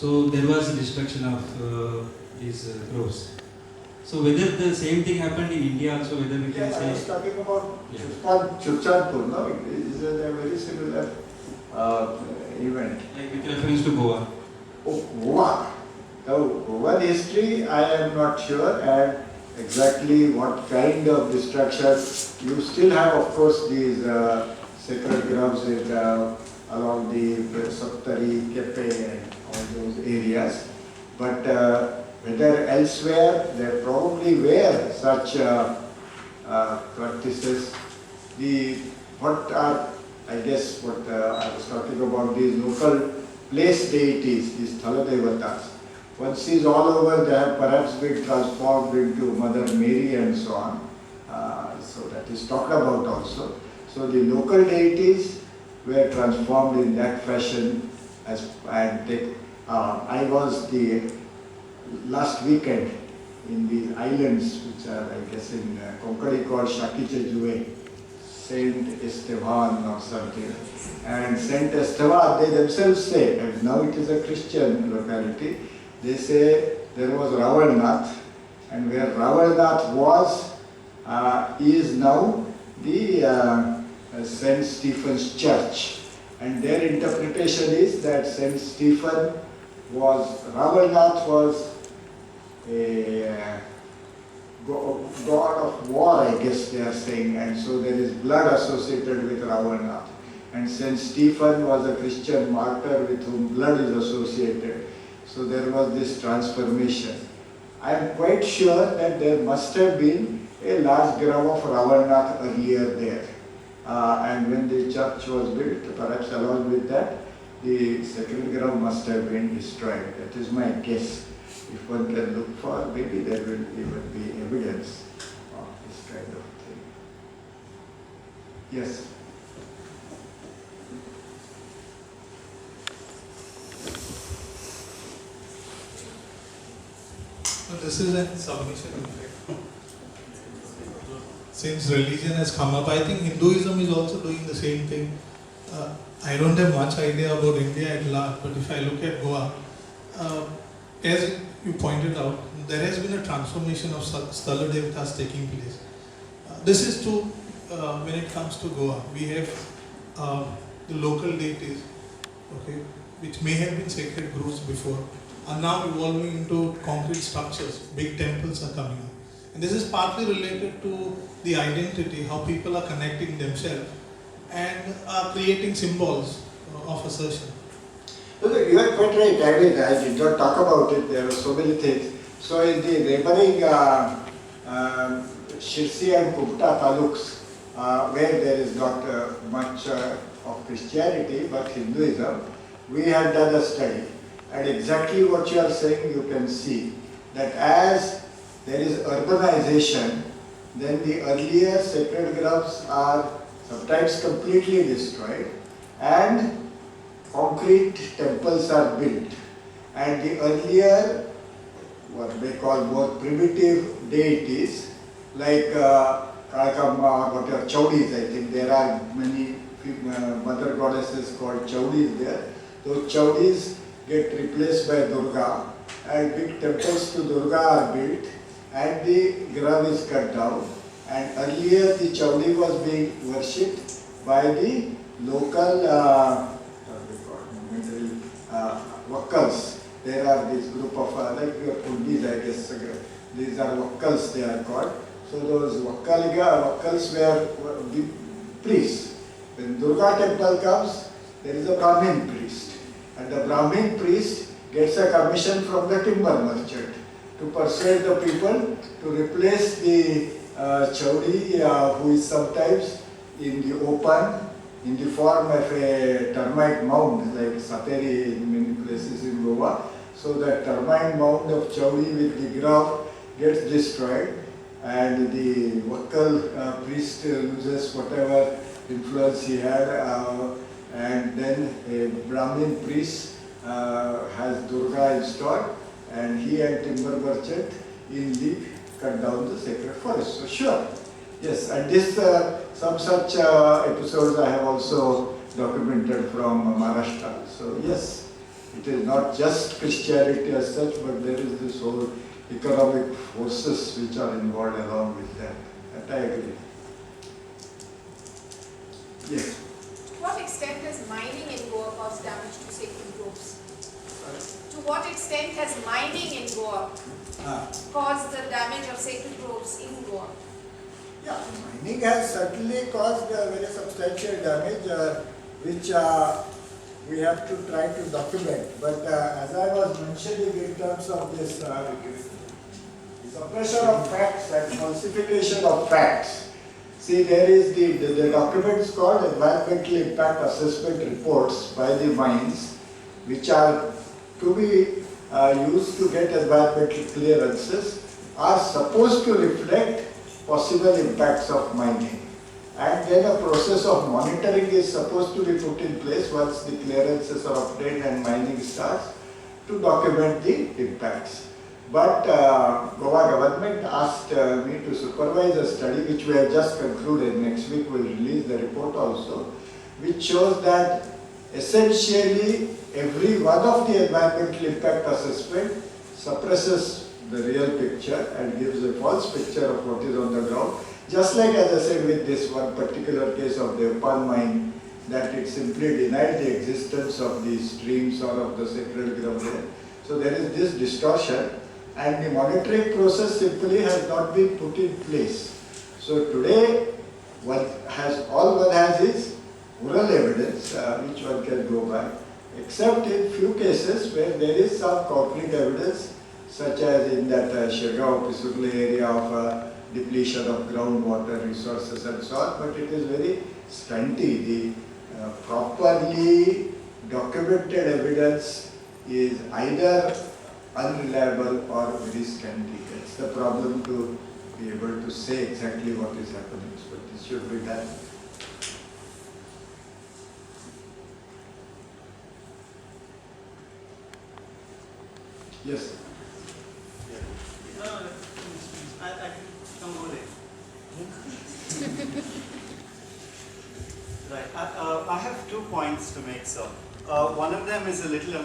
So there was a destruction of these groves. So whether the same thing happened in India also, whether we can say... I was talking about Churchandpur, no? It is a very similar event. Like with reference to Goa. Oh, Goa. Now, Goa history, I am not sure, and exactly what kind of destruction. You still have, of course, these sacred groves along the Saptari, Kepe, and all those areas. But whether elsewhere, there probably were such practices. What are, I guess, what I was talking about, these local place deities, these Thaladevatas. One sees all over, they have perhaps been transformed into Mother Mary and so on. So that is talked about also. So the local deities were transformed in that fashion. I was the last weekend in the islands, which are, I guess, in Konkani called Shakichejue, Saint Esteban or something. And Saint Esteban, they themselves say, and now it is a Christian locality, they say there was Ravalnath, and where Ravalnath was, is now the Saint Stephen's Church. And their interpretation is that Saint Stephen was, Ravalnath was a god of war, I guess they are saying, and so there is blood associated with Ravalnath. And Saint Stephen was a Christian martyr with whom blood is associated. So there was this transformation. I am quite sure that there must have been a large grove of Ravalnath earlier there. And when the church was built, perhaps along with that, the sacred grove must have been destroyed. That is my guess. If one can look for, maybe there will even be evidence of this kind of thing. Yes? This is a submission, in fact. Since religion has come up, I think Hinduism is also doing the same thing. I don't have much idea about India at large, but if I look at Goa, as you pointed out, there has been a transformation of Sthala Devatas taking place. This is true when it comes to Goa. We have the local deities, okay, which may have been sacred groves before, are now evolving into concrete structures. Big temples are coming up. And this is partly related to the identity, how people are connecting themselves and are creating symbols of assertion. You are quite right. I mean, I did not talk about it. There are so many things. So in the neighboring Shirsi and Kumta taluks, where there is not much of Christianity but Hinduism, we had done a study. And exactly what you are saying, you can see that as there is urbanization, then the earlier sacred groves are sometimes completely destroyed and concrete temples are built. And the earlier, what they call more primitive deities, like Kalakamma, what are Chaudis, I think there are many mother goddesses called Chaudis there. Those Chaudis get replaced by Durga, and big temples to Durga are built, and the grove is cut down. And earlier the Chaudi was being worshipped by the local Wakkals. There are this group of like Kundis, I guess, these are Wakkals they are called. So those Wakkals were the priests. When Durga temple comes, there is a Brahmin priest. And the Brahmin priest gets a commission from the timber merchant to persuade the people to replace the Chaudi, who is sometimes in the open, in the form of a termite mound, like Sateri in many places in Goa. So that termite mound of Chaudi with the grove gets destroyed, and the Wakkal priest loses whatever influence he had, and then a Brahmin priest has Durga installed, and he and timber merchant in the cut down the sacred forest. So sure, yes, and this some such episodes I have also documented from Maharashtra. So yes, It is not just Christianity as such, but there is this whole economic forces which are involved along with that. That I agree. Yes. To what extent has mining in Goa caused damage to sacred groves? To what extent has mining in Goa caused the damage of sacred groves in Goa? Yeah, mining has certainly caused very substantial damage, which we have to try to document. But as I was mentioning in terms of this suppression of facts and falsification of facts, see, there is the documents called environmental impact assessment reports by the mines, which are to be used to get environmental clearances, are supposed to reflect possible impacts of mining. And then a process of monitoring is supposed to be put in place once the clearances are obtained and mining starts to document the impacts. But Goa government asked me to supervise a study which we have just concluded. Next week we will release the report also, which shows that essentially every one of the environmental impact assessment suppresses the real picture and gives a false picture of what is on the ground. Just like, as I said, with this one particular case of the Pan mine, that it simply denied the existence of the streams or of the sacred ground there. So there is this distortion, and the monitoring process simply has not been put in place. So today, all one has is oral evidence, which one can go by, except in few cases where there is some concrete evidence, such as in that Shegao-Pisugli area of depletion of groundwater resources and so on, but it is very scanty. The properly documented evidence is either unreliable or very scanty. That's the problem, to be able to say exactly what is happening. So this should be done. Yes. I can come over there. Right. I have 2 points to make, sir. One of them is a little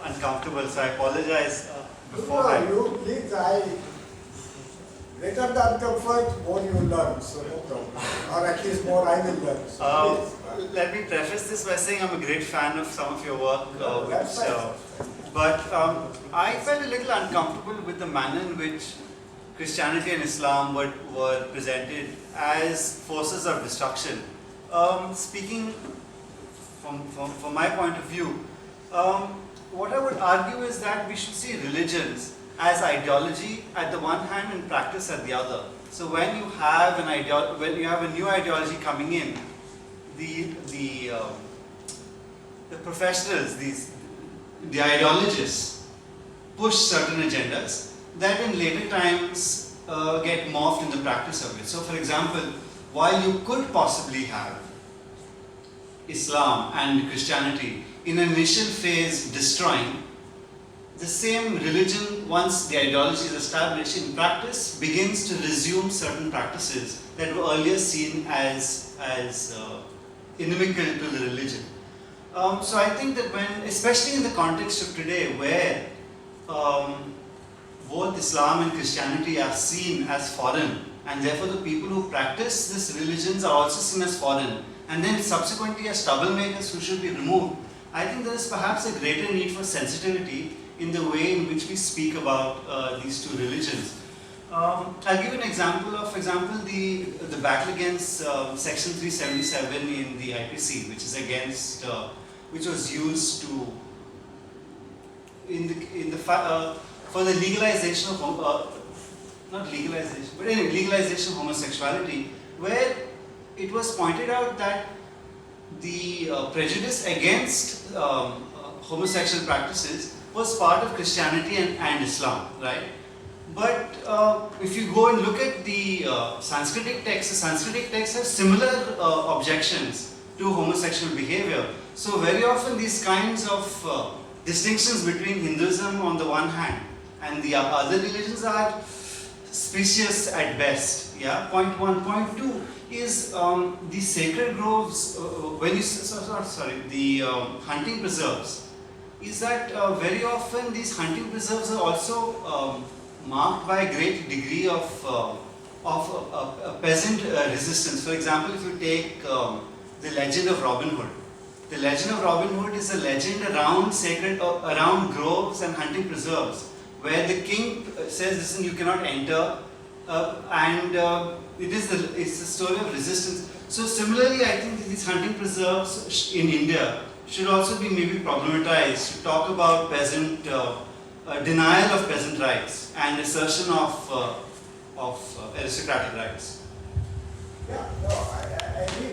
uncomfortable, so I apologize beforehand. You please, greater the uncomfort, more you learn, so no problem. Or at least more I will learn. So Let me preface this by saying I'm a great fan of some of your work, that's fine. but I felt a little uncomfortable with the manner in which Christianity and Islam were presented as forces of destruction. Speaking from my point of view, what I would argue is that we should see religions as ideology at the one hand and practice at the other. So when you have a new ideology coming in, the professionals, the ideologists, push certain agendas that in later times get morphed in the practice of it. So for example, while you could possibly have Islam and Christianity in an initial phase destroying, the same religion, once the ideology is established, in practice begins to resume certain practices that were earlier seen as inimical to the religion. So I think that especially in the context of today, where both Islam and Christianity are seen as foreign, and therefore the people who practice these religions are also seen as foreign, and then subsequently as troublemakers who should be removed, I think there is perhaps a greater need for sensitivity in the way in which we speak about these two religions. I'll give an example of, the battle against Section 377 in the IPC, which is against, which was used to for the legalization of legalization of homosexuality, where it was pointed out that the prejudice against homosexual practices was part of Christianity and Islam, right? But if you go and look at the Sanskritic texts have similar objections to homosexual behavior. So very often these kinds of distinctions between Hinduism on the one hand and the other religions are specious at best. Yeah. Point one. Point two is the sacred groves. The hunting preserves is that very often these hunting preserves are also marked by a great degree of peasant resistance. For example, if you take the legend of Robin Hood. The legend of Robin Hood is a legend around around groves and hunting preserves, where the king says, "Listen, you cannot enter," and it's the story of resistance. So similarly, I think these hunting preserves in India should also be maybe problematized to talk about peasant denial of peasant rights and assertion of aristocratic rights. Yeah, no, I agree.